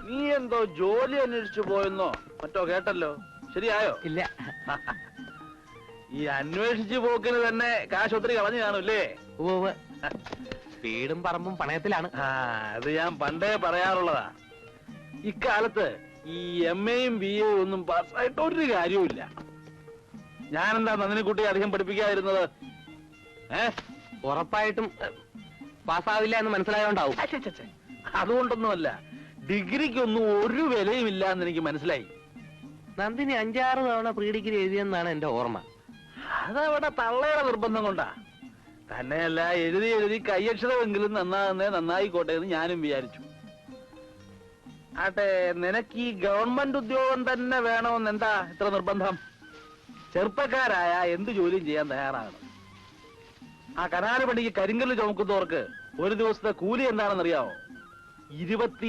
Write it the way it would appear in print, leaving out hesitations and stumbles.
നീ എന്തോ ജോലി അന്വേഷിച്ചു പോയെന്നോ മറ്റോ കേട്ടല്ലോ, ശരിയായോ? ഇല്ല. ഈ അന്വേഷിച്ചു പോക്കിന് തന്നെ കാശ് ഒത്തിരി കളഞ്ഞു കാണൂല്ലേ? വീടും പറമ്പും പണയത്തിലാണ്. അത് ഞാൻ പണ്ടേ പറയാറുള്ളതാ. ഇക്കാലത്ത് ഈ MA-യും BA-യും ഒന്നും പാസ്സായിട്ട് ഒരു കാര്യവുമില്ല. ഞാനെന്താ നന്ദിനിക്കുട്ടി അധികം പഠിപ്പിക്കാതിരുന്നത്? ഉറപ്പായിട്ടും പാസ്സാവില്ല എന്ന് മനസ്സിലായോണ്ടാവും. അതുകൊണ്ടൊന്നുമല്ല, ഡിഗ്രിക്കൊന്നും ഒരു വിലയും ഇല്ല എന്ന് എനിക്ക് മനസ്സിലായി. നന്ദിനി 5-6 തവണ പ്രീ ഡിഗ്രി എഴുതിയെന്നാണ് എന്റെ ഓർമ്മ. അതവിടെ തള്ളയുടെ നിർബന്ധം കൊണ്ടാ. തന്നെയല്ല, എഴുതി കയ്യക്ഷരമെങ്കിലും നന്നായിക്കോട്ടെ എന്ന് ഞാനും വിചാരിച്ചു. ആട്ടെ, നിനക്ക് ഈ ഗവൺമെന്റ് ഉദ്യോഗം തന്നെ വേണമെന്ന് എന്താ ഇത്ര നിർബന്ധം? ചെറുപ്പക്കാരായ എന്ത് ജോലിയും ചെയ്യാൻ തയ്യാറാകണം. ആ കനാല് പണിക്ക് കരിങ്കല്ല് ചുമക്കുന്നവർക്ക് ഒരു ദിവസത്തെ കൂലി എന്താണെന്നറിയാമോ? 25